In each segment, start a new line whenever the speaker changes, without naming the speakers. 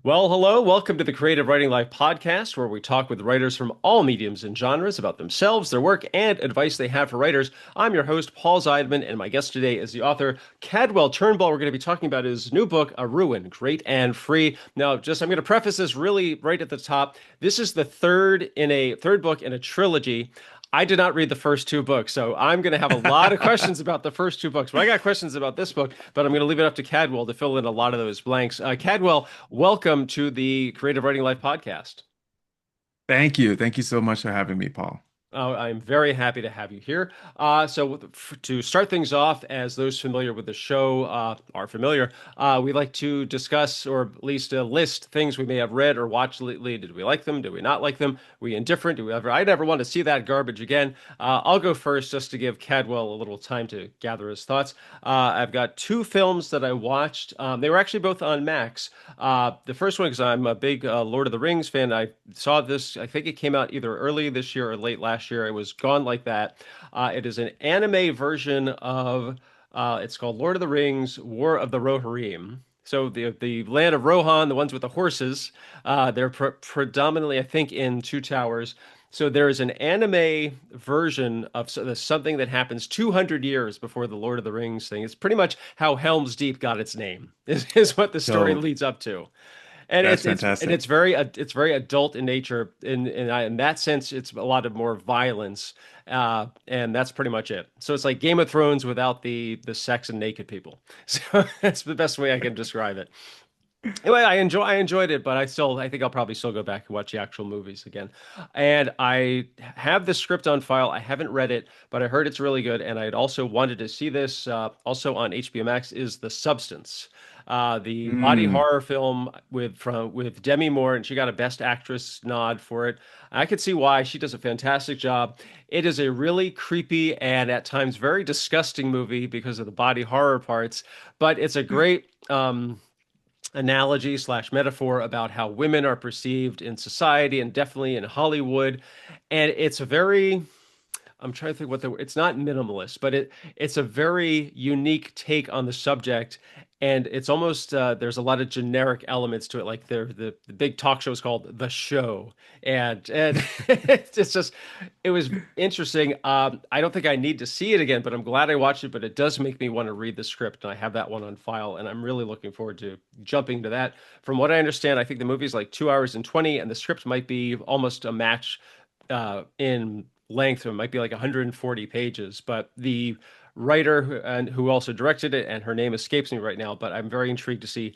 Well, hello. Welcome to the Creative Writing Life podcast, where we talk with writers from all mediums and genres about themselves, their work, and advice they have for writers. I'm your host, Paul Zeidman, and my guest today is the author Cadwell Turnbull. We're going to be talking about his new book, A Ruin, Great and Free. Now, I'm going to preface this really right at the top. This is the third book in a trilogy. I did not read the first two books, so I'm going to have a lot of questions about the first two books. But I got questions about this book, but I'm going to leave it up to Cadwell to fill in a lot of those blanks. Cadwell, welcome to the Creative Writing Life podcast.
Thank you. Thank you so much for having me, Paul.
I'm very happy to have you here. To start things off, as those familiar with the show are familiar, we like to discuss or at least list things we may have read or watched lately. Did we like them? Did we not like them? We indifferent? Do we ever? I never want to see that garbage again. I'll go first just to give Cadwell a little time to gather his thoughts. I've got two films that I watched. They were actually both on Max. The first one, because I'm a big Lord of the Rings fan, I saw this, I think it came out either early this year or late last year. It was Gone Like That. It is an anime version of, it's called Lord of the Rings, War of the Rohirrim. So the land of Rohan, the ones with the horses, they're predominantly, I think, in Two Towers. So there is an anime version of something that happens 200 years before the Lord of the Rings thing. It's pretty much how Helm's Deep got its name, is what the story
So
leads up to. And
that's
it's
fantastic.
very adult in nature. In that sense, it's a lot of more violence, and that's pretty much it. So it's like Game of Thrones without the sex and naked people. So that's the best way I can describe it. Anyway, I enjoyed it, but I think I'll probably still go back and watch the actual movies again. And I have the script on file. I haven't read it, but I heard it's really good. And I'd also wanted to see this. Also on HBO Max is The Substance, the body
Mm.
horror film with Demi Moore, and she got a Best Actress nod for it. I could see why. She does a fantastic job. It is a really creepy and at times very disgusting movie because of the body horror parts, but it's a great analogy slash metaphor about how women are perceived in society and definitely in Hollywood. And it's a very, I'm trying to think it's not minimalist, but it's a very unique take on the subject. And it's almost there's a lot of generic elements to it, like the big talk show is called The Show, and it's just it was interesting. I don't think I need to see it again, but I'm glad I watched it. But it does make me want to read the script, and I have that one on file, and I'm really looking forward to jumping to that. From what I understand, I think the movie's like 2 hours and 20, and the script might be almost a match in length. It might be like 140 pages, but the writer who also directed it, and her name escapes me right now, but I'm very intrigued to see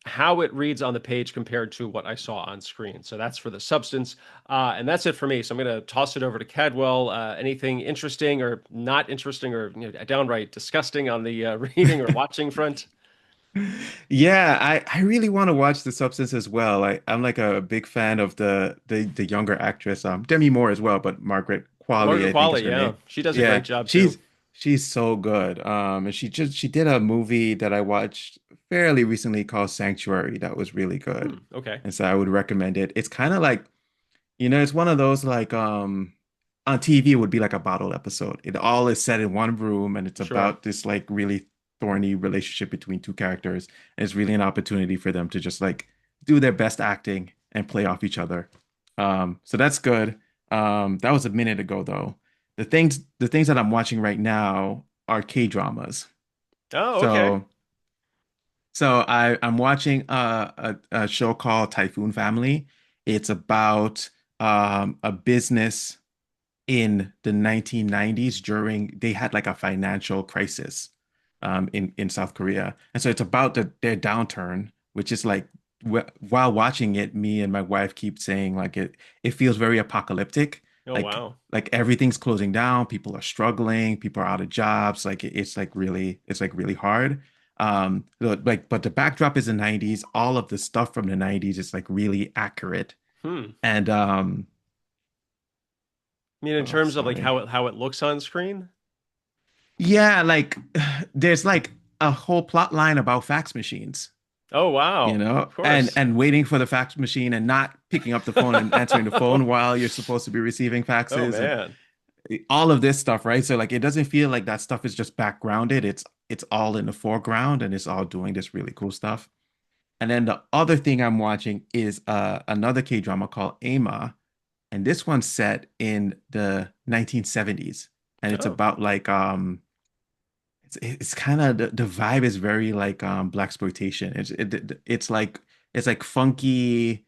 how it reads on the page compared to what I saw on screen. So that's for The Substance. And that's it for me. So I'm going to toss it over to Cadwell. Anything interesting or not interesting or downright disgusting on the reading or watching front?
Yeah, I really want to watch The Substance as well. I'm like a big fan of the younger actress, Demi Moore as well, but Margaret Qualley,
Margaret
I think is
Qualley,
her
yeah.
name.
She does a great
Yeah,
job too.
she's so good. And she did a movie that I watched fairly recently called Sanctuary that was really good.
Okay.
And so I would recommend it. It's kind of like, it's one of those like on TV it would be like a bottle episode. It all is set in one room and it's
Sure.
about this like really thorny relationship between two characters. And it's really an opportunity for them to just like do their best acting and play off each other. So that's good. That was a minute ago though. The things that I'm watching right now are K-dramas.
Oh, okay.
So I'm watching a show called Typhoon Family. It's about a business in the 1990s during they had like a financial crisis in South Korea. And so it's about their downturn, which is like while watching it, me and my wife keep saying like it feels very apocalyptic.
Oh,
Like
wow.
like everything's closing down, people are struggling, people are out of jobs, like it's like really hard. But the backdrop is the 90s. All of the stuff from the 90s is like really accurate.
Hmm.
And
I mean, in
oh,
terms of like
sorry.
how it looks on screen?
Yeah, like there's like a whole plot line about fax machines,
Oh, wow. Of
and
course.
waiting for the fax machine and not picking up the phone and answering the phone while you're supposed to be receiving
Oh,
faxes and
man.
all of this stuff, right? So like it doesn't feel like that stuff is just backgrounded. It's all in the foreground and it's all doing this really cool stuff. And then the other thing I'm watching is another K-drama called Ama, and this one's set in the 1970s, and it's
Oh.
about like it's kind of the vibe is very like blaxploitation. It's like funky,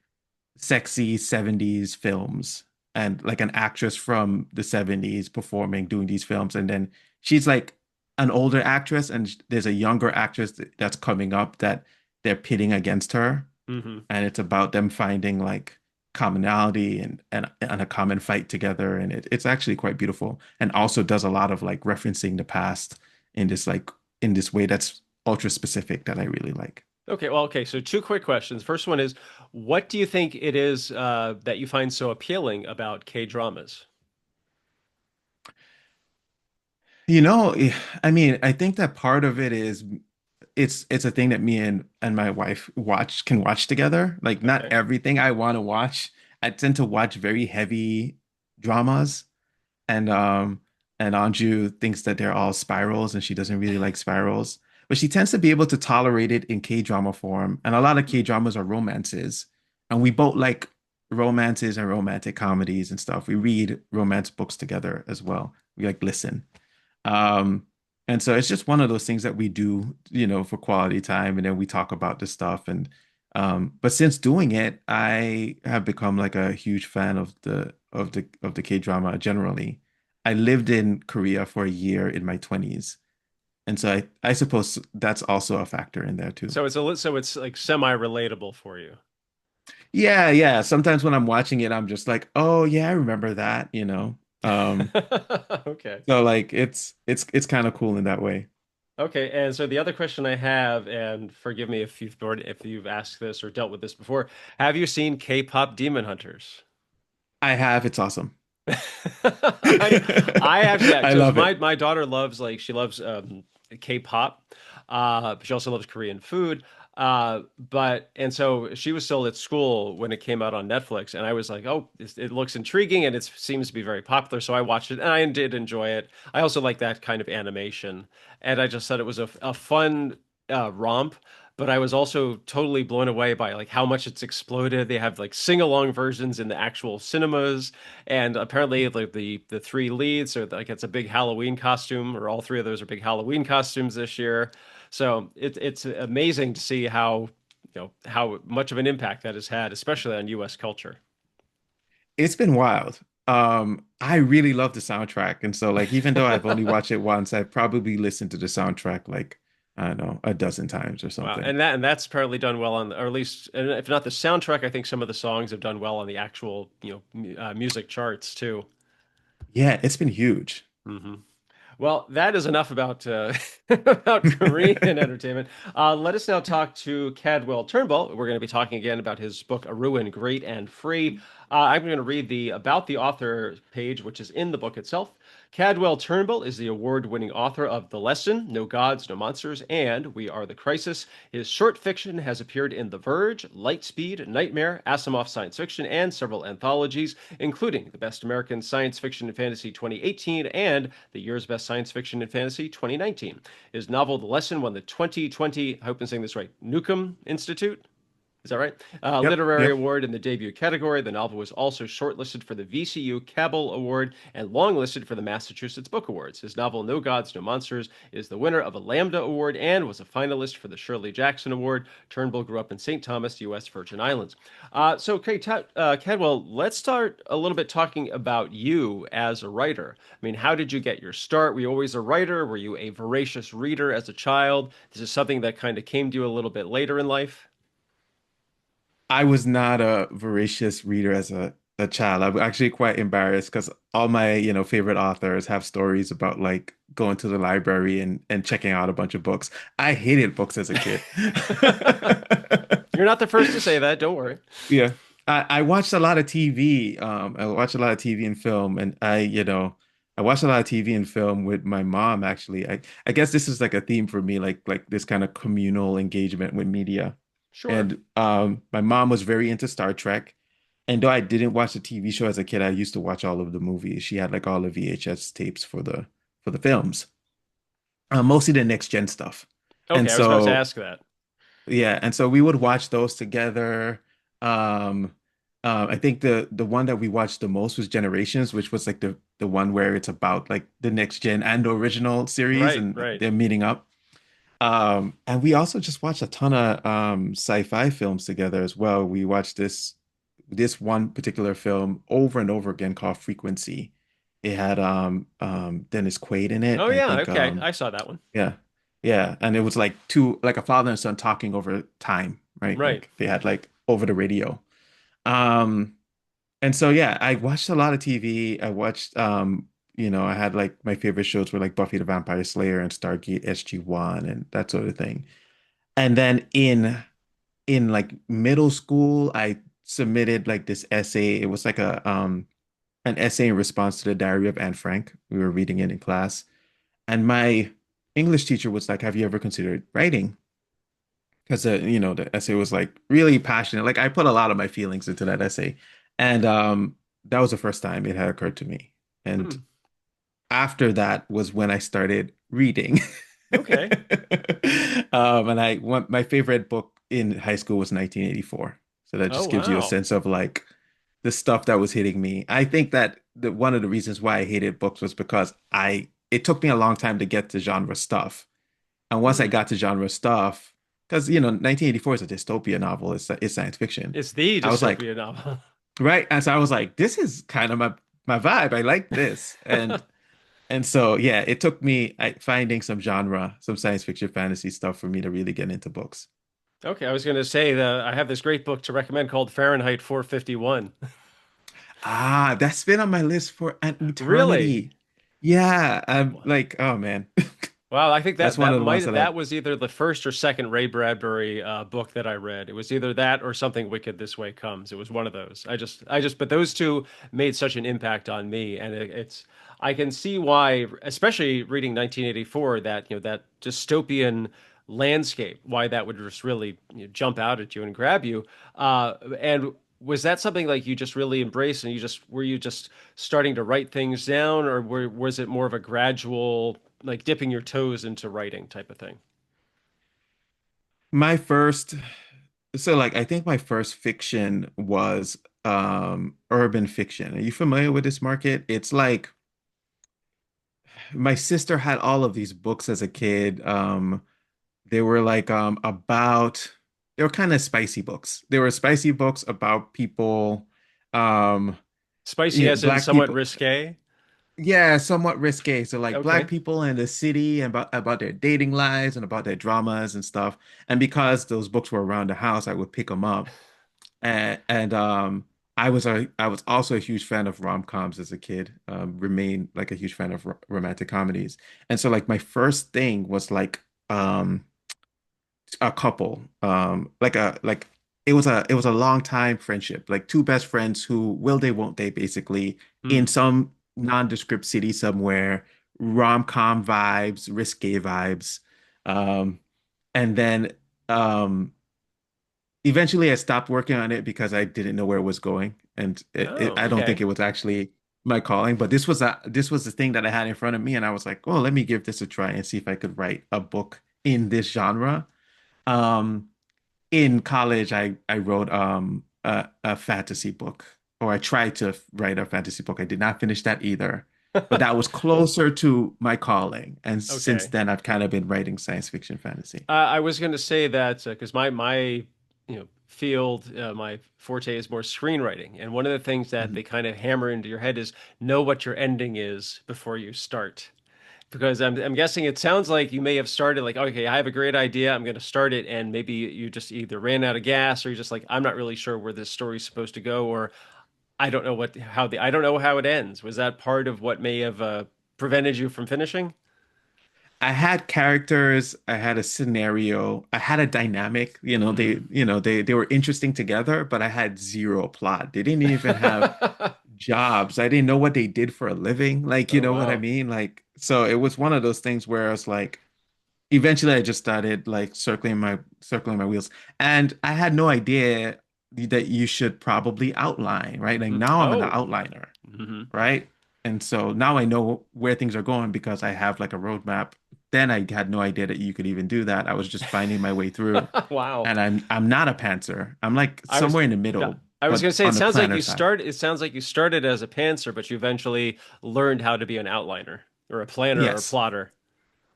sexy 70s films, and like an actress from the 70s performing doing these films, and then she's like an older actress and there's a younger actress that's coming up that they're pitting against her,
Hmm.
and it's about them finding like commonality and a common fight together, and it's actually quite beautiful, and also does a lot of like referencing the past in this like in this way that's ultra specific that I really like.
Okay, well, okay, so two quick questions. First one is, what do you think it is that you find so appealing about K-dramas?
You know, I mean, I think that part of it is it's a thing that me and my wife can watch together. Like not
Okay.
everything I want to watch. I tend to watch very heavy dramas, and Anju thinks that they're all spirals and she doesn't really like spirals. But she tends to be able to tolerate it in K-drama form. And a lot of K-dramas are romances. And we both like romances and romantic comedies and stuff. We read romance books together as well. We like listen. Um, and so it's just one of those things that we do, for quality time, and then we talk about this stuff. And but since doing it, I have become like a huge fan of the K-drama generally. I lived in Korea for a year in my 20s. And so I suppose that's also a factor in there too.
So it's like semi-relatable for you.
Yeah, yeah. Sometimes when I'm watching it, I'm just like, oh yeah, I remember that.
Okay.
So like it's kind of cool in that way.
Okay, and so the other question I have, and forgive me if you've asked this or dealt with this before, have you seen K-pop Demon Hunters?
I have, it's awesome.
I I actually, yeah,
I
because
love
my
it.
my daughter loves she loves K-pop. She also loves Korean food. But and so she was still at school when it came out on Netflix, and I was like, oh, it looks intriguing and it seems to be very popular. So I watched it and I did enjoy it. I also like that kind of animation, and I just thought it was a fun romp. But I was also totally blown away by like how much it's exploded. They have like sing-along versions in the actual cinemas, and apparently like the three leads are like it's a big Halloween costume, or all three of those are big Halloween costumes this year. So it's amazing to see how much of an impact that has had, especially on U.S. culture.
It's been wild. I really love the soundtrack. And so like even though I've only watched it once, I probably listened to the soundtrack like, I don't know, a dozen times or
Wow,
something.
and that's apparently done well on, or at least, and if not the soundtrack, I think some of the songs have done well on the actual music charts too.
Yeah, it's been huge.
Hmm. Well, that is enough about about Korean entertainment. Let us now talk to Cadwell Turnbull. We're going to be talking again about his book, A Ruin, Great and Free. I'm going to read the about the author page, which is in the book itself. Cadwell Turnbull is the award-winning author of The Lesson, No Gods, No Monsters, and We Are the Crisis. His short fiction has appeared in The Verge, Lightspeed, Nightmare, Asimov Science Fiction, and several anthologies, including the Best American Science Fiction and Fantasy 2018 and the Year's Best Science Fiction and Fantasy 2019. His novel The Lesson won the 2020, I hope I'm saying this right, Newcomb Institute. Is that right?
Yep,
Literary
yep.
Award in the debut category. The novel was also shortlisted for the VCU Cabell Award and longlisted for the Massachusetts Book Awards. His novel No Gods, No Monsters is the winner of a Lambda Award and was a finalist for the Shirley Jackson Award. Turnbull grew up in St. Thomas, U.S. Virgin Islands. Cadwell, let's start a little bit talking about you as a writer. I mean, how did you get your start? Were you always a writer? Were you a voracious reader as a child? This is something that kind of came to you a little bit later in life.
I was not a voracious reader as a child. I'm actually quite embarrassed because all my, favorite authors have stories about like going to the library and checking out a bunch of books. I hated books as a kid.
You're not the first to say that. Don't worry.
Yeah. I watched a lot of TV. I watched a lot of TV and film, and I watched a lot of TV and film with my mom, actually. I guess this is like a theme for me, like this kind of communal engagement with media.
Sure.
And my mom was very into Star Trek. And though I didn't watch the TV show as a kid, I used to watch all of the movies. She had like all the VHS tapes for the films, mostly the next gen stuff. And
Okay, I was about to
so
ask that.
Yeah, and so we would watch those together. Um, I think the one that we watched the most was Generations, which was like the one where it's about like the next gen and the original series,
Right,
and
right.
they're meeting up. And we also just watched a ton of sci-fi films together as well. We watched this one particular film over and over again called Frequency. It had Dennis Quaid in it.
Oh
I
yeah,
think
okay. I saw that one.
yeah. Yeah. And it was like two like a father and son talking over time, right?
Right.
Like they had like over the radio. Um and so yeah, I watched a lot of TV. I watched I had like my favorite shows were like Buffy the Vampire Slayer and Stargate SG-1 and that sort of thing. And then in like middle school, I submitted like this essay. It was like a an essay in response to the Diary of Anne Frank. We were reading it in class. And my English teacher was like, "Have you ever considered writing?" Because the essay was like really passionate. Like I put a lot of my feelings into that essay. And that was the first time it had occurred to me. And
Hmm.
after that was when I started reading.
Okay.
And my favorite book in high school was 1984. So that
Oh
just gives you a
wow.
sense of like the stuff that was hitting me. I think that one of the reasons why I hated books was because I it took me a long time to get to genre stuff. And once I
Hmm.
got to genre stuff, because 1984 is a dystopia novel, it's science fiction.
It's the
I was like,
dystopia novel.
right, and so I was like, this is kind of my vibe. I like this, and so yeah, it took me finding some genre, some science fiction, fantasy stuff for me to really get into books.
Okay, I was going to say that I have this great book to recommend called Fahrenheit 451.
Ah, that's been on my list for an
Really?
eternity. Yeah, I'm like, oh man,
Wow, I think
that's
that
one of the ones that I.
that was either the first or second Ray Bradbury book that I read. It was either that or Something Wicked This Way Comes. It was one of those. But those two made such an impact on me, and it's I can see why, especially reading 1984, that that dystopian landscape, why that would just really jump out at you and grab you. And was that something like you just really embraced, and were you just starting to write things down, or was it more of a gradual, like dipping your toes into writing type of thing?
My first, so like I think my first fiction was urban fiction. Are you familiar with this market? It's like my sister had all of these books as a kid. They were like they were kind of spicy books. They were spicy books about people, um,
Spicy as in
black
somewhat
people.
risque.
Yeah, somewhat risque. So like black
Okay.
people in the city and about their dating lives and about their dramas and stuff. And because those books were around the house, I would pick them up. And I was also a huge fan of rom-coms as a kid. Remain like a huge fan of romantic comedies. And so like my first thing was like a couple like it was a long time friendship, like two best friends who will they won't they basically in
Hmm.
some nondescript city somewhere, rom-com vibes, risque vibes. um and then um eventually I stopped working on it because I didn't know where it was going, and
Oh,
I don't think
okay.
it was actually my calling, but this was the thing that I had in front of me, and I was like, oh, let me give this a try and see if I could write a book in this genre. um in college, I wrote a fantasy book, or I tried to write a fantasy book. I did not finish that either, but that was closer to my calling. And since
Okay.
then, I've kind of been writing science fiction fantasy.
I was going to say that because my field, my forte is more screenwriting, and one of the things that
Mhm.
they kind of hammer into your head is know what your ending is before you start. Because I'm guessing it sounds like you may have started like, okay, I have a great idea, I'm going to start it, and maybe you just either ran out of gas or you're just like, I'm not really sure where this story's supposed to go, or I don't know how it ends. Was that part of what may have prevented you from finishing?
I had characters, I had a scenario, I had a dynamic.
Hmm.
They were interesting together, but I had zero plot. They didn't even have jobs. I didn't know what they did for a living. Like, you
Oh
know what I
wow.
mean? Like, so it was one of those things where I was like, eventually I just started like circling my wheels. And I had no idea that you should probably outline, right? Like now I'm an
Oh.
outliner,
Hmm.
right? And so now I know where things are going because I have like a roadmap then I had no idea that you could even do that. I was just finding my way through,
Wow.
and I'm not a pantser. I'm like
I was
somewhere in the
yeah,
middle,
I was
but
gonna say
on the planner side.
it sounds like you started as a pantser, but you eventually learned how to be an outliner or a planner or a
Yes,
plotter.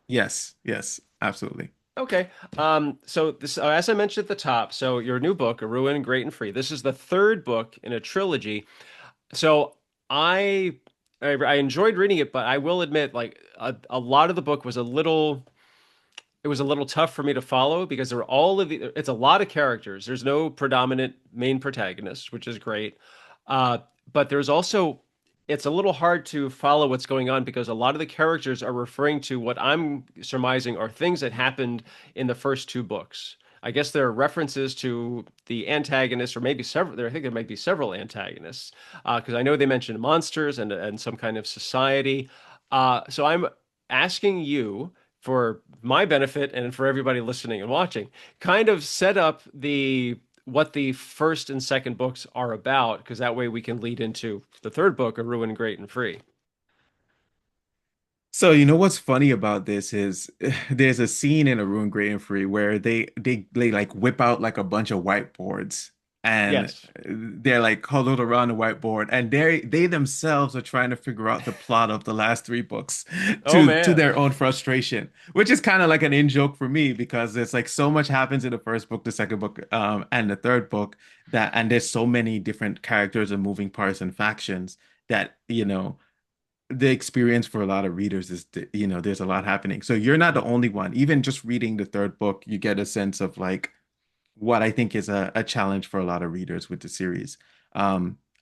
yes, absolutely.
Okay. So this, as I mentioned at the top, so your new book, A Ruin, Great and Free. This is the third book in a trilogy. So I, I enjoyed reading it, but I will admit, like a lot of the book was a little, it was a little tough for me to follow because there were all of the, it's a lot of characters. There's no predominant main protagonist, which is great. Uh, but there's also, it's a little hard to follow what's going on because a lot of the characters are referring to what I'm surmising are things that happened in the first two books. I guess there are references to the antagonists, or maybe several. There, I think there might be several antagonists, because I know they mentioned monsters and some kind of society. So I'm asking you for my benefit and for everybody listening and watching, kind of set up the what the first and second books are about, because that way we can lead into the third book, A Ruin, Great and Free.
So you know what's funny about this is there's a scene in A Room Great and Free where they like whip out like a bunch of whiteboards and
Yes.
they're like huddled around the whiteboard and they themselves are trying to figure out the plot of the last three books
Oh
to
man.
their own frustration, which is kind of like an in-joke for me because it's like so much happens in the first book, the second book, and the third book that and there's so many different characters and moving parts and factions that, the experience for a lot of readers is there's a lot happening, so you're not the only one. Even just reading the third book you get a sense of like what I think is a challenge for a lot of readers with the series.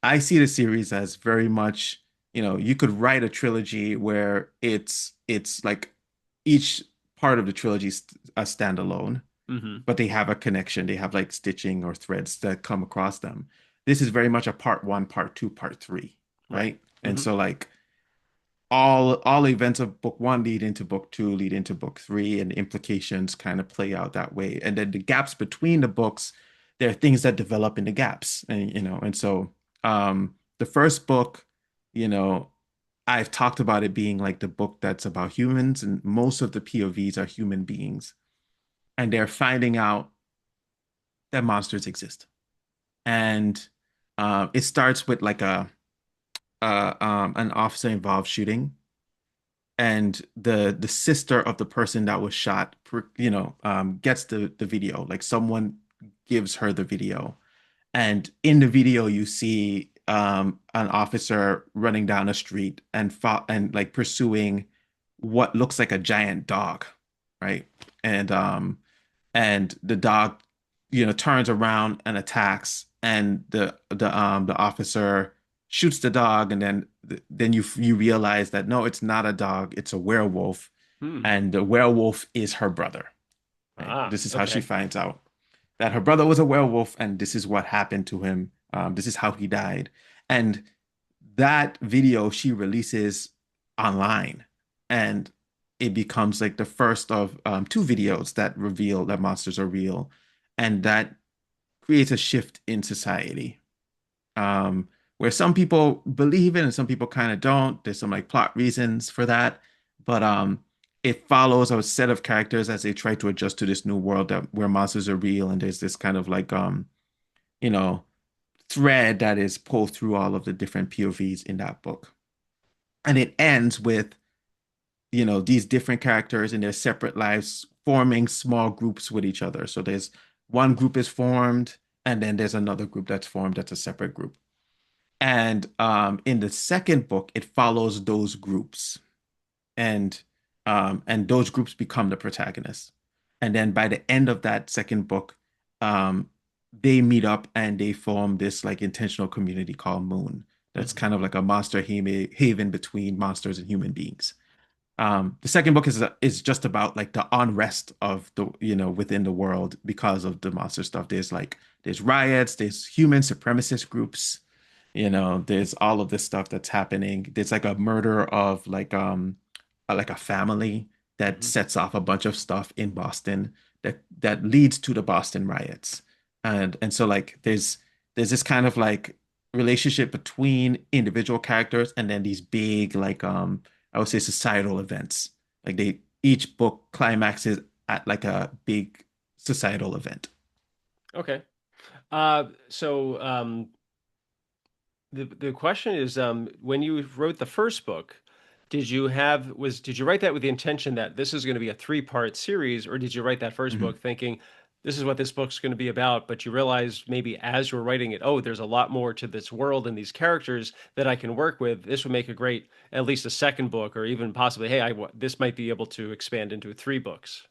I see the series as very much, you could write a trilogy where it's like each part of the trilogy is a standalone,
Hmm.
but they have a connection, they have like stitching or threads that come across them. This is very much a part one, part two, part three,
Right.
right? And
Hmm.
so like all events of book one lead into book two, lead into book three, and the implications kind of play out that way. And then the gaps between the books, there are things that develop in the gaps, and so the first book, you know, I've talked about it being like the book that's about humans, and most of the POVs are human beings, and they're finding out that monsters exist. And it starts with like an officer involved shooting and the sister of the person that was shot, gets the video. Like someone gives her the video, and in the video you see an officer running down a street and like pursuing what looks like a giant dog, right? And and the dog, turns around and attacks, and the officer shoots the dog, and then you realize that no, it's not a dog, it's a werewolf,
Hmm.
and the werewolf is her brother. Right?
Ah,
This is how she
okay.
finds out that her brother was a werewolf, and this is what happened to him. This is how he died, and that video she releases online, and it becomes like the first of two videos that reveal that monsters are real, and that creates a shift in society, um, where some people believe it and some people kind of don't. There's some like plot reasons for that, but it follows a set of characters as they try to adjust to this new world where monsters are real, and there's this kind of like you know thread that is pulled through all of the different POVs in that book. And it ends with, these different characters in their separate lives forming small groups with each other. So there's one group is formed, and then there's another group that's formed that's a separate group. And in the second book, it follows those groups, and those groups become the protagonists. And then by the end of that second book, um, they meet up and they form this like intentional community called Moon. That's
Hmm.
kind of like a monster haven between monsters and human beings. The second book is just about like the unrest of the within the world because of the monster stuff. There's riots, there's human supremacist groups, there's all of this stuff that's happening. There's like a murder of like a family that
Hmm.
sets off a bunch of stuff in Boston that leads to the Boston riots. And so like there's this kind of like relationship between individual characters and then these big like I would say societal events. Like each book climaxes at like a big societal event.
Okay. So the question is, when you wrote the first book, did you write that with the intention that this is going to be a three-part series, or did you write that first book
Mhm.
thinking this is what this book's going to be about, but you realized maybe as you were writing it, oh, there's a lot more to this world and these characters that I can work with. This would make a great, at least a second book, or even possibly, hey, this might be able to expand into three books.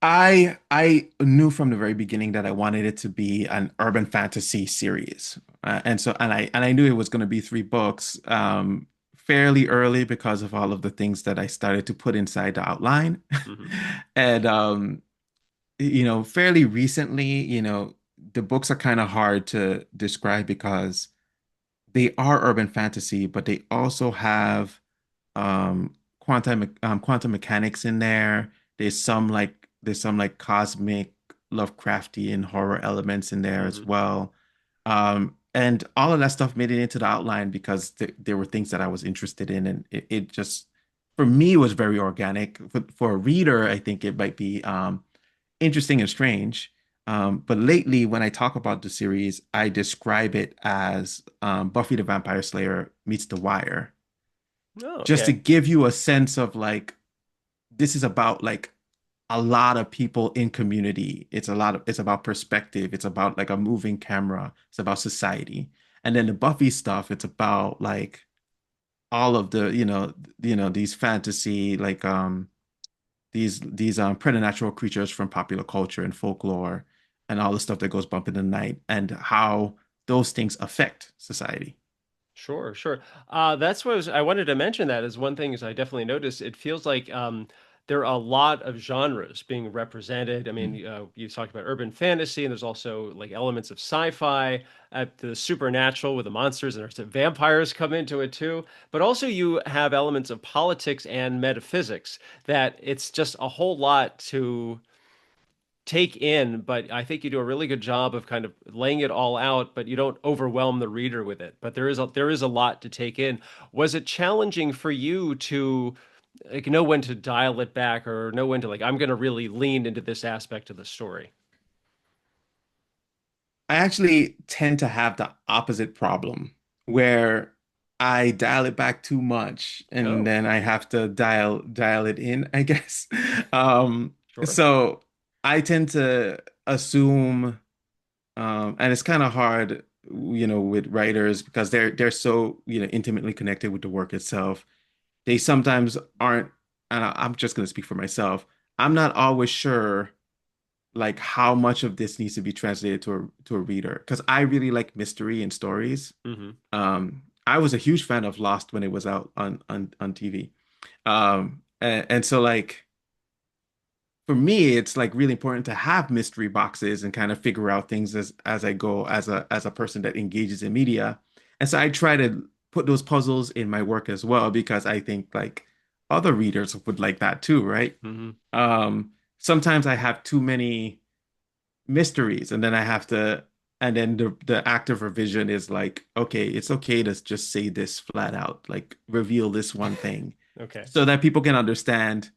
I knew from the very beginning that I wanted it to be an urban fantasy series, and I knew it was going to be three books, fairly early because of all of the things that I started to put inside the outline,
Hmm.
and fairly recently, the books are kind of hard to describe because they are urban fantasy, but they also have quantum mechanics in there. There's some like cosmic Lovecraftian horror elements in there as
Hmm.
well. And all of that stuff made it into the outline because there were things that I was interested in, and it just for me was very organic. For a reader, I think it might be interesting and strange. But lately, when I talk about the series, I describe it as Buffy the Vampire Slayer meets The Wire,
Oh,
just to
okay.
give you a sense of like this is about like a lot of people in community. It's about perspective. It's about like a moving camera. It's about society. And then the Buffy stuff, it's about like all of the, these fantasy like these preternatural creatures from popular culture and folklore and all the stuff that goes bump in the night and how those things affect society.
Sure, sure. That's what I wanted to mention. That is one thing is I definitely noticed. It feels like there are a lot of genres being represented. I mean, you talked about urban fantasy, and there's also like elements of sci-fi, the supernatural with the monsters, and there's the vampires come into it too. But also you have elements of politics and metaphysics. That it's just a whole lot to take in, but I think you do a really good job of kind of laying it all out, but you don't overwhelm the reader with it. But there is a lot to take in. Was it challenging for you to like know when to dial it back or know when to like I'm going to really lean into this aspect of the story?
I actually tend to have the opposite problem where I dial it back too much and
Oh,
then I have to dial it in, I guess. Um,
sure.
so I tend to assume, and it's kind of hard, with writers because they're so, intimately connected with the work itself. They sometimes aren't, and I'm just going to speak for myself. I'm not always sure like how much of this needs to be translated to a reader because I really like mystery and stories.
Hmm.
I was a huge fan of Lost when it was out on TV. And so like for me, it's like really important to have mystery boxes and kind of figure out things as I go as a person that engages in media. And so I try to put those puzzles in my work as well because I think like other readers would like that too, right?
Hmm.
Sometimes I have too many mysteries and then I have to and then the active revision is like, okay, it's okay to just say this flat out, like reveal this one thing
Okay.
so that people can understand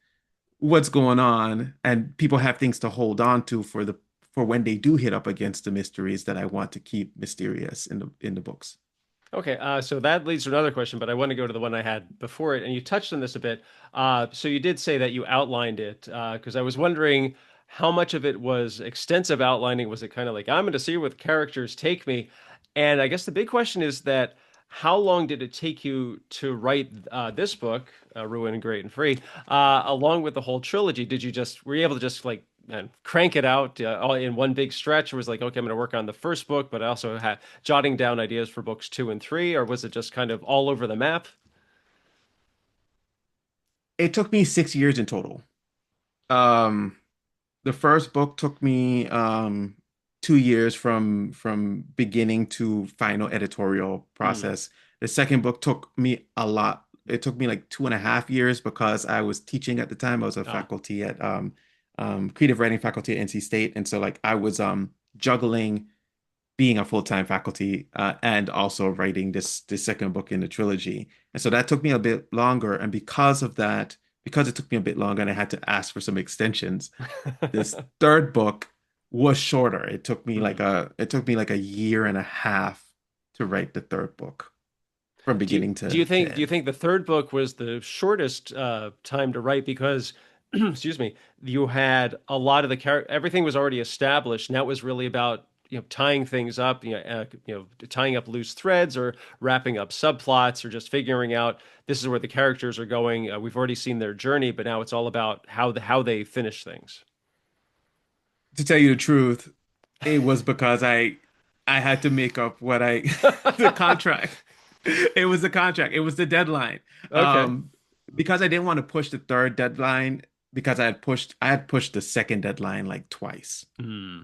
what's going on and people have things to hold on to for when they do hit up against the mysteries that I want to keep mysterious in the books.
Okay, so that leads to another question, but I want to go to the one I had before it, and you touched on this a bit. So you did say that you outlined it, because I was wondering how much of it was extensive outlining. Was it kind of like, I'm going to see where the characters take me? And I guess the big question is that how long did it take you to write this book, Ruin, Great and Free, along with the whole trilogy? Were you able to just like crank it out all in one big stretch? Or was like, okay, I'm going to work on the first book, but I also had jotting down ideas for books two and three, or was it just kind of all over the map?
It took me 6 years in total. Um, the first book took me 2 years from beginning to final editorial
Hmm.
process. The second book took me a lot. It took me like 2.5 years because I was teaching at the time. I was a
Ah,
faculty at creative writing faculty at NC State, and so like I was juggling being a full-time faculty and also writing this second book in the trilogy. And so that took me a bit longer. And because of that, because it took me a bit longer and I had to ask for some extensions, this third book was shorter.
Hmm.
It took me like a year and a half to write the third book from
Do you
beginning to
do you
end.
think the third book was the shortest time to write because excuse me, you had a lot of the character, everything was already established. Now it was really about tying things up, tying up loose threads or wrapping up subplots or just figuring out this is where the characters are going. We've already seen their journey, but now it's all about how they finish things.
To tell you the truth, it was because I had to make up what I the contract. It was the contract. It was the deadline.
Okay.
Um, because I didn't want to push the third deadline because I had pushed the second deadline like twice.
Hmm.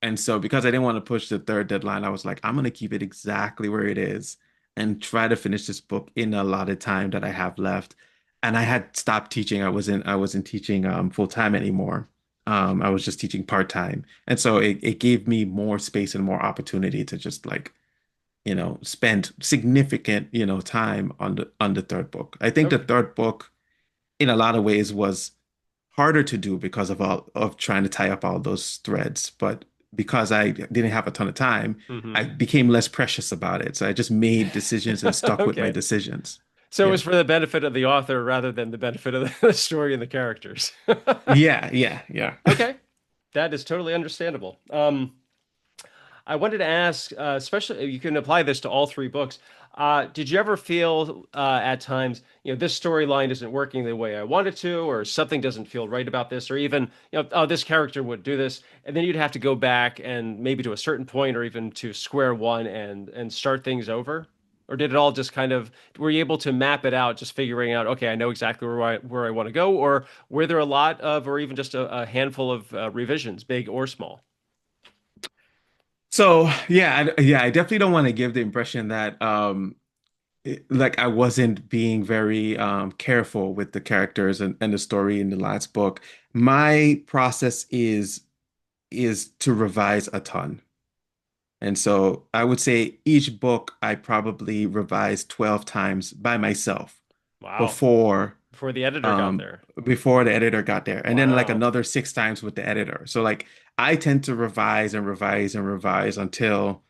And so because I didn't want to push the third deadline, I was like, I'm gonna keep it exactly where it is and try to finish this book in a lot of time that I have left. And I had stopped teaching. I wasn't teaching full time anymore. I was just teaching part time. And so it gave me more space and more opportunity to just like, spend significant, time on the third book. I think the
Okay.
third book in a lot of ways was harder to do because of all of trying to tie up all those threads. But because I didn't have a ton of time, I
Hmm.
became less precious about it. So I just made decisions and stuck with my
Okay.
decisions.
So it
Yeah.
was for the benefit of the author rather than the benefit of the story and the characters.
Yeah, yeah, yeah.
Okay, that is totally understandable. I wanted to ask, especially you can apply this to all three books. Did you ever feel at times, this storyline isn't working the way I want it to, or something doesn't feel right about this, or even, oh, this character would do this, and then you'd have to go back and maybe to a certain point, or even to square one and start things over? Or did it all just kind of, were you able to map it out, just figuring out, okay, I know exactly where I want to go, or were there a lot of, or even just a handful of revisions, big or small?
So yeah, I definitely don't want to give the impression that like I wasn't being very careful with the characters and the story in the last book. My process is to revise a ton. And so I would say each book I probably revised 12 times by myself
Wow.
before
Before the editor got
um
there.
before the editor got there. And then like
Wow.
another six times with the editor. So like I tend to revise and revise and revise until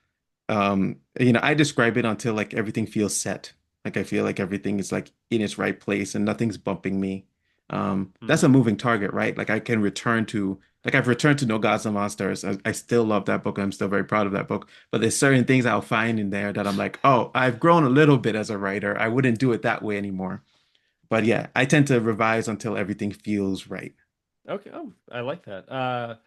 I describe it until like everything feels set. Like I feel like everything is like in its right place and nothing's bumping me. That's a
Hmm.
moving target, right? Like I can return to like I've returned to No Gods, No Monsters. I still love that book. I'm still very proud of that book. But there's certain things I'll find in there that I'm like, oh, I've grown a little bit as a writer. I wouldn't do it that way anymore. But yeah, I tend to revise until everything feels right.
Okay. Oh, I like that.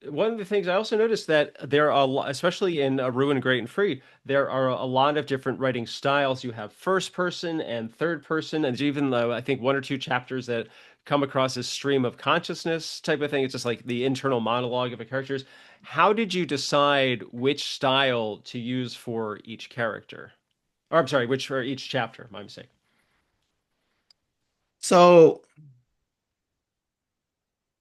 One of the things I also noticed that there are a lot, especially in Ruin Great and Free, there are a lot of different writing styles. You have first person and third person, and there's even I think one or two chapters that come across as stream of consciousness type of thing. It's just like the internal monologue of the characters. How did you decide which style to use for each character? Or I'm sorry, which for each chapter? My mistake.
So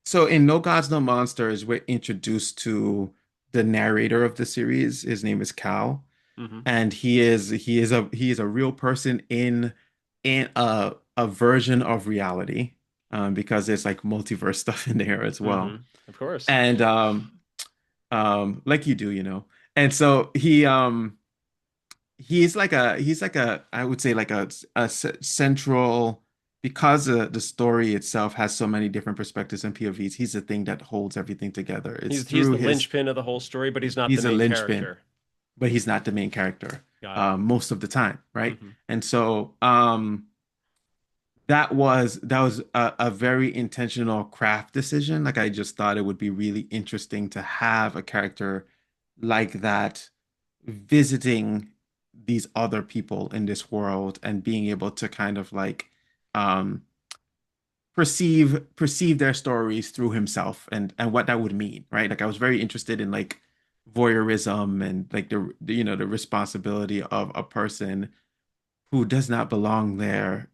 So in No Gods, No Monsters, we're introduced to the narrator of the series. His name is Cal,
Hmm.
and he is a real person in a version of reality, because there's like multiverse stuff in there as well.
Hmm. Of course.
And like you do, And so he's like a I would say like central because the story itself has so many different perspectives and POVs. He's the thing that holds everything together. It's
He's
through
the
his
linchpin of the whole story, but he's not the
he's a
main
linchpin,
character.
but he's not the main character
Got it.
most of the time, right?
Hmm.
And so that was a very intentional craft decision. Like I just thought it would be really interesting to have a character like that visiting these other people in this world and being able to kind of like um perceive their stories through himself and what that would mean, right? Like I was very interested in like voyeurism and like the responsibility of a person who does not belong there,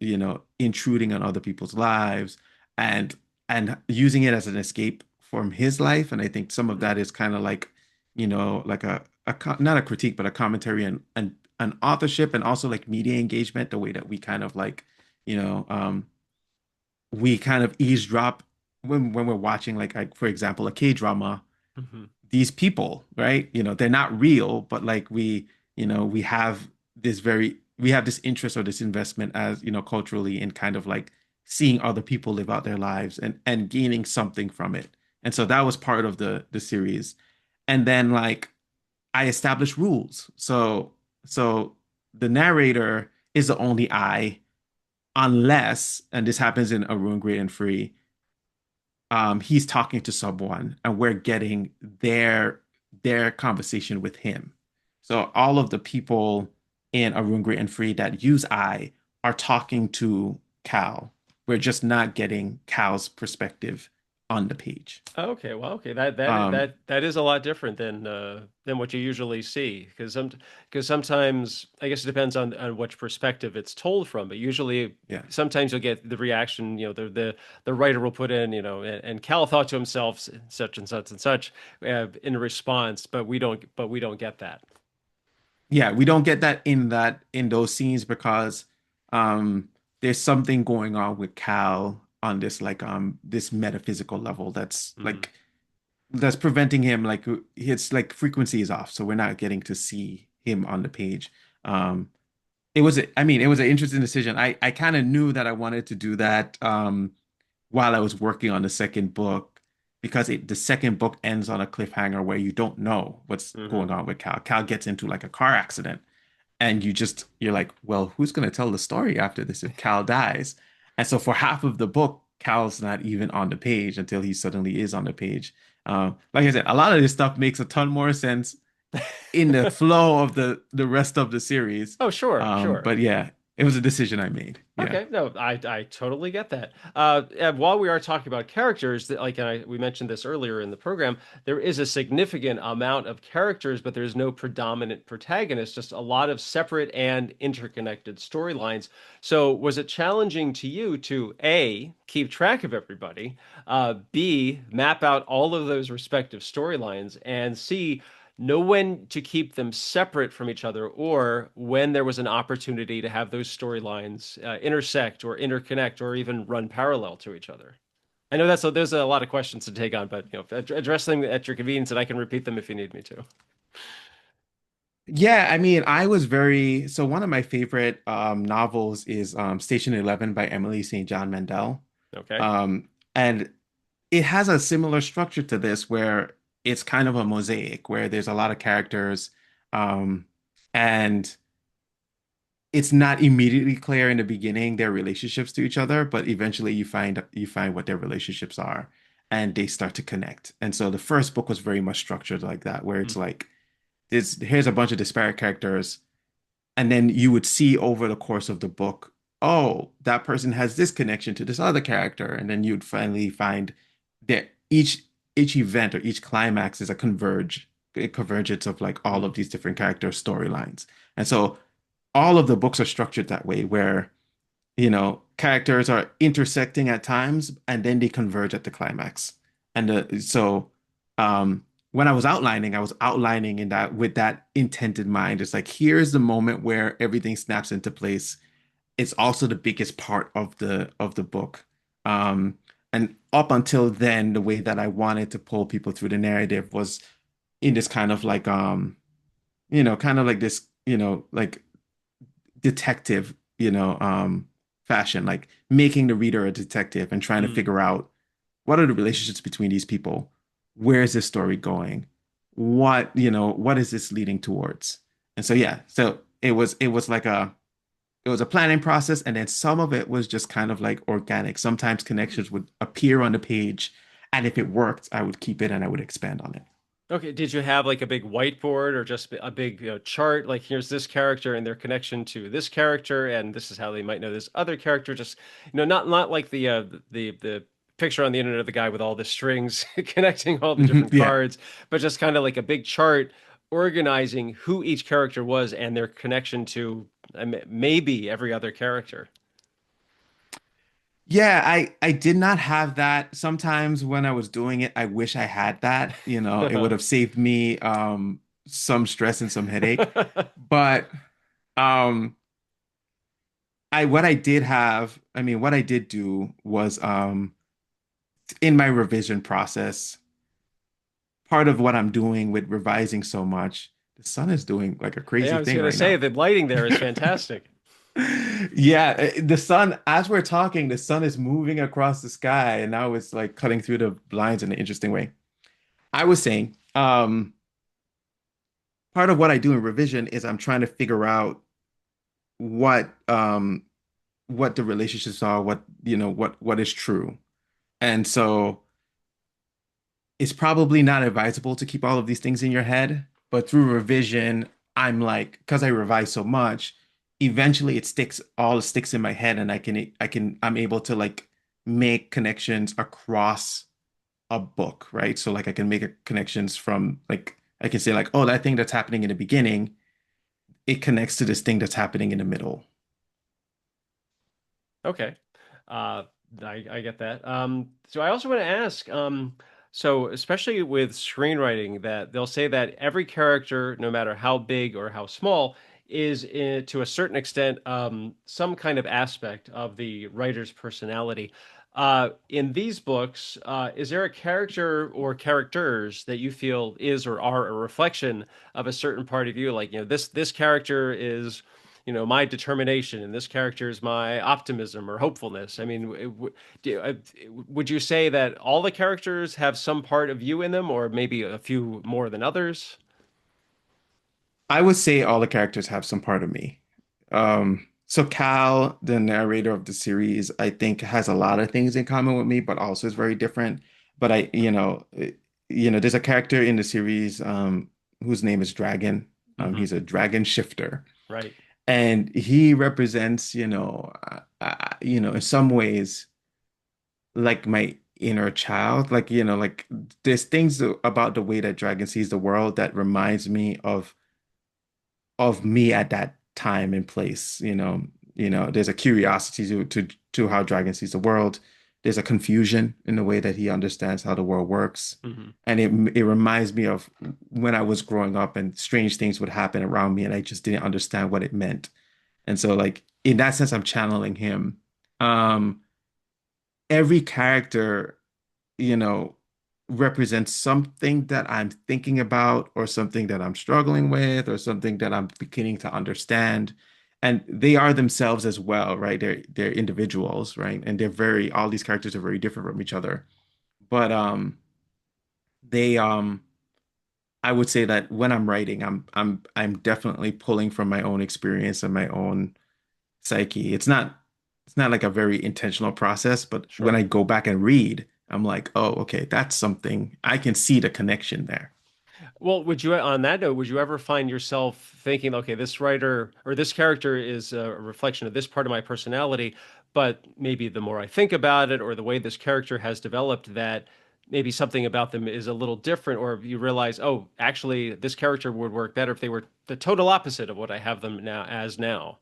intruding on other people's lives and using it as an escape from his life. And I think some of
Hmm.
that is kind of like, like not a critique, but a commentary and an authorship and also like media engagement, the way that we kind of like, you know, um, we kind of eavesdrop when we're watching like for example a K-drama.
Hmm.
These people, right? They're not real, but like we have we have this interest or this investment as, culturally in kind of like seeing other people live out their lives and gaining something from it. And so that was part of the series. And then like I established rules. So the narrator is the only I unless, and this happens in A Ruin Great and Free, he's talking to someone and we're getting their conversation with him. So all of the people in Arun Great and Free that use I are talking to Cal. We're just not getting Cal's perspective on the page.
Okay, well, okay, that is a lot different than what you usually see, because sometimes I guess it depends on which perspective it's told from, but usually
Yeah.
sometimes you'll get the reaction, the writer will put in, and Cal thought to himself such and such in response, but we don't get that.
Yeah, we don't get that in those scenes because um there's something going on with Cal on this like this metaphysical level
Hmm.
that's preventing him like his like frequency is off, so we're not getting to see him on the page. Um I mean, it was an interesting decision. I kind of knew that I wanted to do that while I was working on the second book because the second book ends on a cliffhanger where you don't know what's
Hmm.
going on with Cal. Cal gets into like a car accident and you're like, well, who's going to tell the story after this if Cal dies? And so for half of the book, Cal's not even on the page until he suddenly is on the page. Like I said, a lot of this stuff makes a ton more sense in the flow of the rest of the series.
Oh, sure, sure.
But yeah, it was a decision I made. Yeah.
Okay, no, I totally get that. And while we are talking about characters, that we mentioned this earlier in the program, there is a significant amount of characters, but there's no predominant protagonist, just a lot of separate and interconnected storylines. So, was it challenging to you to A, keep track of everybody, B, map out all of those respective storylines, and C, know when to keep them separate from each other or when there was an opportunity to have those storylines intersect or interconnect or even run parallel to each other? I know there's a lot of questions to take on, but address them at your convenience, and I can repeat them if you need me to.
Yeah, I mean, so one of my favorite novels is Station 11 by Emily St. John Mandel.
Okay.
And it has a similar structure to this where it's kind of a mosaic where there's a lot of characters um, and it's not immediately clear in the beginning their relationships to each other, but eventually you find what their relationships are and they start to connect. And so the first book was very much structured like that, where it's
Mhm.
like here's a bunch of disparate characters, and then you would see over the course of the book, oh, that person has this connection to this other character, and then you'd finally find that each event or each climax is a convergence of like all
Mhm.
of these different character storylines. And so all of the books are structured that way, where characters are intersecting at times and then they converge at the climax. And so when I was outlining in that with that intent in mind. It's like, here's the moment where everything snaps into place. It's also the biggest part of the book. And up until then, the way that I wanted to pull people through the narrative was in this kind of like kind of like this, like detective, fashion, like making the reader a detective and trying to
Mhm.
figure out what are the relationships between these people? Where is this story going? What is this leading towards? And so yeah, so it was a planning process, and then some of it was just kind of like organic. Sometimes connections would appear on the page, and if it worked, I would keep it and I would expand on it.
Okay, did you have like a big whiteboard or just a big, chart? Like, here's this character and their connection to this character, and this is how they might know this other character. Just, not like the picture on the internet of the guy with all the strings connecting all the different
Yeah.
cards, but just kind of like a big chart organizing who each character was and their connection to maybe every other character.
Yeah, I did not have that. Sometimes when I was doing it, I wish I had that. It would have saved me some stress and some headache. But um I what I did have, I mean, what I did do was in my revision process, part of what I'm doing with revising so much, the sun is doing like a
Yeah,
crazy
I was
thing
gonna
right
say
now.
the lighting there is fantastic.
Yeah, the sun, as we're talking, the sun is moving across the sky, and now it's like cutting through the blinds in an interesting way. I was saying, part of what I do in revision is I'm trying to figure out what what the relationships are, what what is true. And so it's probably not advisable to keep all of these things in your head, but through revision, I'm like, because I revise so much, eventually all sticks in my head, and I'm able to like make connections across a book, right? So like I can make connections from like I can say like, oh, that thing that's happening in the beginning, it connects to this thing that's happening in the middle.
Okay. Uh, I get that. So I also want to ask, so especially with screenwriting, that they'll say that every character, no matter how big or how small, is to a certain extent some kind of aspect of the writer's personality. In these books, is there a character or characters that you feel is or are a reflection of a certain part of you? Like, this character is my determination, and this character is my optimism or hopefulness. I mean, would you say that all the characters have some part of you in them, or maybe a few more than others?
I would say all the characters have some part of me. So Cal, the narrator of the series, I think has a lot of things in common with me, but also is very different. But there's a character in the series whose name is Dragon.
Hmm.
He's a dragon shifter,
Right.
and he represents, in some ways, like my inner child. Like, like there's things about the way that Dragon sees the world that reminds me of me at that time and place. There's a curiosity to how Dragon sees the world. There's a confusion in the way that he understands how the world works.
Hmm.
And it reminds me of when I was growing up and strange things would happen around me and I just didn't understand what it meant. And so like in that sense, I'm channeling him. Um, every character, you know, represents something that I'm thinking about or something that I'm struggling with or something that I'm beginning to understand. And they are themselves as well, right? They're individuals, right? And all these characters are very different from each other. But they I would say that when I'm writing, I'm definitely pulling from my own experience and my own psyche. It's not like a very intentional process, but when
Sure.
I go back and read, I'm like, oh, okay, that's something I can see the connection there.
Well, on that note, would you ever find yourself thinking, okay, this writer or this character is a reflection of this part of my personality, but maybe the more I think about it or the way this character has developed, that maybe something about them is a little different, or you realize, oh, actually, this character would work better if they were the total opposite of what I have them now.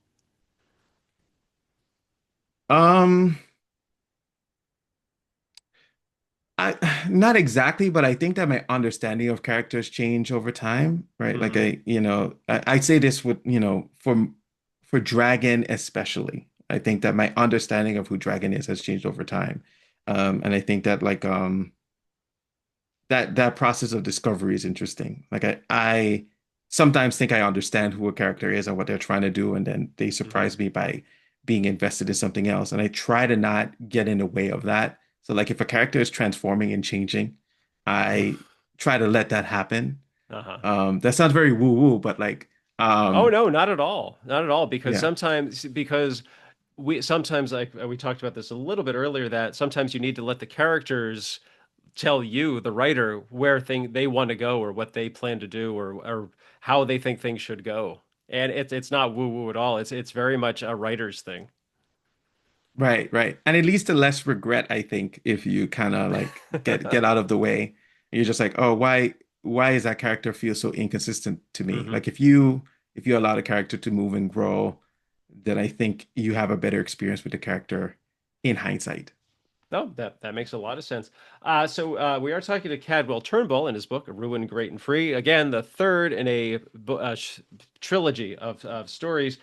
Um, I not exactly, but I think that my understanding of characters change over time, right? Like
Hmm.
I'd say this with, for Dragon especially. I think that my understanding of who Dragon is has changed over time. And I think that like that process of discovery is interesting. Like I sometimes think I understand who a character is and what they're trying to do, and then they
Hmm.
surprise me by being invested in something else. And I try to not get in the way of that. So like if a character is transforming and changing, I try to let that happen.
Uh-huh.
That sounds very woo-woo, but like
Oh
um
no, not at all. Not at all. Because
yeah.
we sometimes, like we talked about this a little bit earlier, that sometimes you need to let the characters tell you, the writer, where they want to go or what they plan to do or how they think things should go. And it's not woo woo at all. It's very much a writer's thing.
Right, right. And it leads to less regret, I think, if you kind of like get out of the way. You're just like, oh, why is that character feel so inconsistent to me?
Hmm.
Like if you allow the character to move and grow, then I think you have a better experience with the character in hindsight.
No, that makes a lot of sense. So we are talking to Cadwell Turnbull in his book, "Ruined, Great and Free." Again, the third in a trilogy of stories.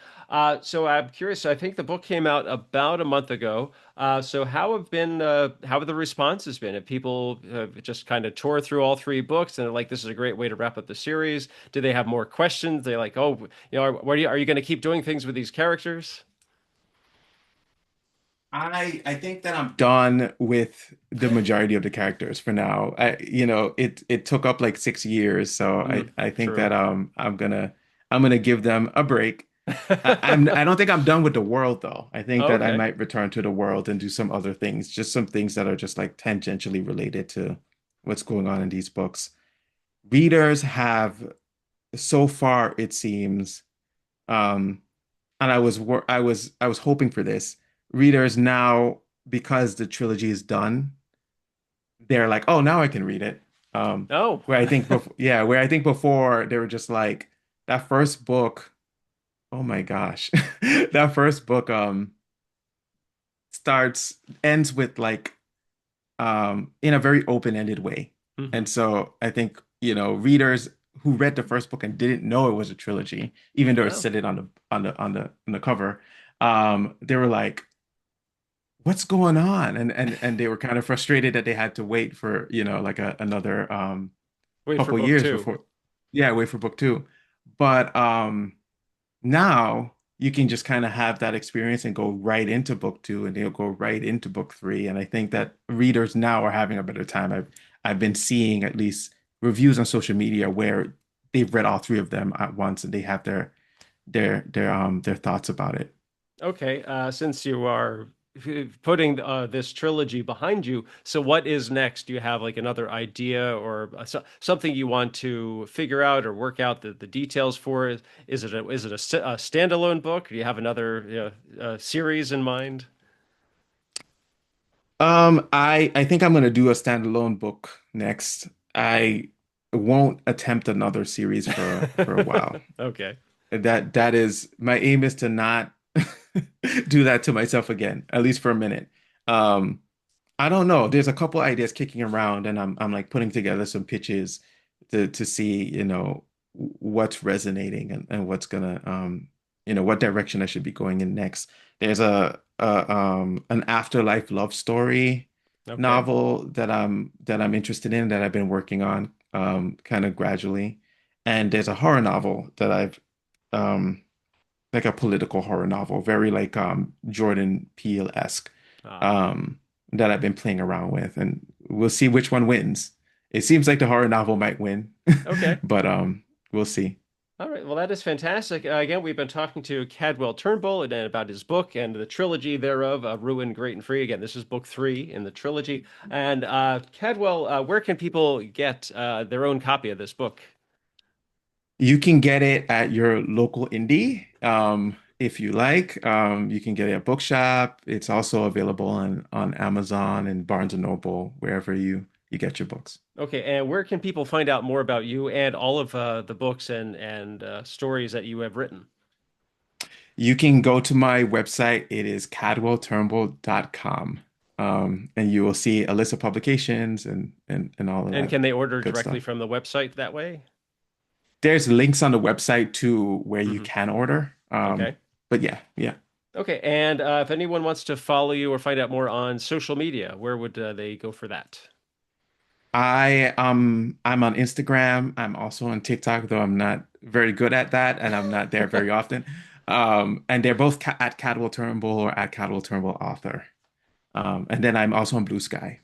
So I'm curious. I think the book came out about a month ago. So how have the responses been? Have people just kind of tore through all three books and they're like, this is a great way to wrap up the series? Do they have more questions? They're like, oh, are you going to keep doing things with these characters?
I think that I'm done with the majority of the characters for now. It took up like 6 years, so I think that
True.
I'm gonna give them a break. I don't think I'm done with the world though. I think that I
Okay.
might return to the world and do some other things, just some things that are just like tangentially related to what's going on in these books. Readers have so far, it seems, um, and I was hoping for this. Readers now, because the trilogy is done, they're like, oh, now I can read it.
Oh.
Where I think before they were just like that first book. Oh my gosh, that first book starts ends with like in a very open-ended way.
Mhm.
And so I think, readers who read the first book and didn't know it was a trilogy, even though it
Oh.
said it on the cover, they were like, what's going on? And they were kind of frustrated that they had to wait for, like another
Wait for
couple
book
years
two.
before, yeah, wait for book two. But now you can just kind of have that experience and go right into book two, and they'll go right into book three. And I think that readers now are having a better time. I've been seeing at least reviews on social media where they've read all three of them at once and they have their thoughts about it.
Okay, since you are putting this trilogy behind you, so what is next? Do you have like another idea or something you want to figure out or work out the details for? Is it a standalone book? Do you have another series in mind?
I think I'm gonna do a standalone book next. I won't attempt another series for a while.
Okay.
That is my aim is to not do that to myself again, at least for a minute. Um, I don't know. There's a couple ideas kicking around, and I'm like putting together some pitches to see, what's resonating and what's gonna what direction I should be going in next. There's a an afterlife love story
Okay.
novel that I'm interested in that I've been working on kind of gradually. And there's a horror novel that I've um like a political horror novel, very like Jordan Peele-esque,
Ah,
um, that I've been playing around with, and we'll see which one wins. It seems like the horror novel might win,
okay.
but we'll see.
All right. Well, that is fantastic. Again, we've been talking to Cadwell Turnbull and about his book and the trilogy thereof, Ruin, Great and Free. Again, this is book three in the trilogy. And Cadwell, where can people get their own copy of this book?
You can get it at your local indie, if you like. You can get it at Bookshop. It's also available on Amazon and Barnes and Noble, wherever you get your books.
Okay. And where can people find out more about you and all of the books and stories that you have written?
You can go to my website. It is cadwellturnbull.com. And you will see a list of publications and all of
And
that
can they order
good
directly
stuff.
from the website that way?
There's links on the website too where you
Hmm.
can order.
Okay.
But yeah, yeah.
Okay. And if anyone wants to follow you or find out more on social media, where would they go for that?
I'm on Instagram. I'm also on TikTok, though I'm not very good at that and I'm not there very often. And they're both ca at Cadwell Turnbull or at Cadwell Turnbull author. And then I'm also on Blue Sky.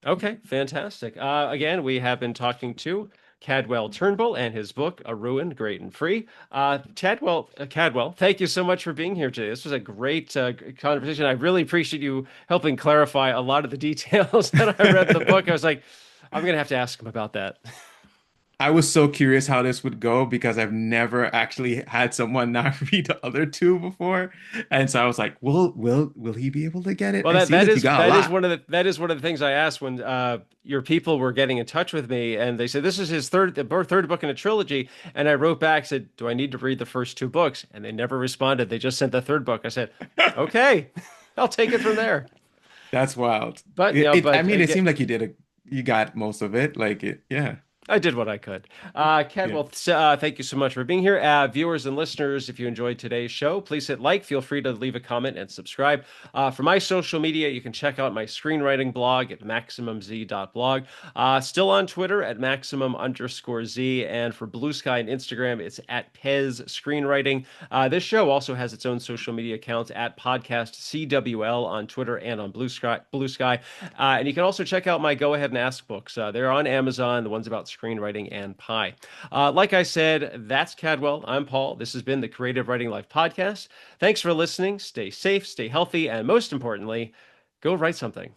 Okay, fantastic. Again, we have been talking to Cadwell Turnbull and his book, A Ruin, Great and Free. Cadwell, thank you so much for being here today. This was a great conversation. I really appreciate you helping clarify a lot of the details that I read in the book. I was like, I'm gonna have to ask him about that.
I was so curious how this would go because I've never actually had someone not read the other two before. And so I was like, will he be able to get it?
Well,
I
that
see
that
that you
is
got a
that is
lot.
one of the things I asked when your people were getting in touch with me, and they said this is his third book in a trilogy, and I wrote back said, "Do I need to read the first two books?" And they never responded. They just sent the third book. I said, "Okay, I'll take it from there."
That's wild.
But
I mean, it seemed like you got most of it. Like it, yeah.
I did what I could.
Yeah.
Cadwell, thank you so much for being here. Viewers and listeners, if you enjoyed today's show, please hit like. Feel free to leave a comment and subscribe. For my social media, you can check out my screenwriting blog at maximumz.blog. Still on Twitter at maximum_z. And for Blue Sky and Instagram, it's at Pez Screenwriting. This show also has its own social media accounts at Podcast CWL on Twitter and on Blue Sky. Blue Sky. And you can also check out my Go Ahead and Ask books. They're on Amazon, the ones about screenwriting and pie. Like I said, that's Cadwell. I'm Paul. This has been the Creative Writing Life podcast. Thanks for listening. Stay safe, stay healthy, and most importantly, go write something.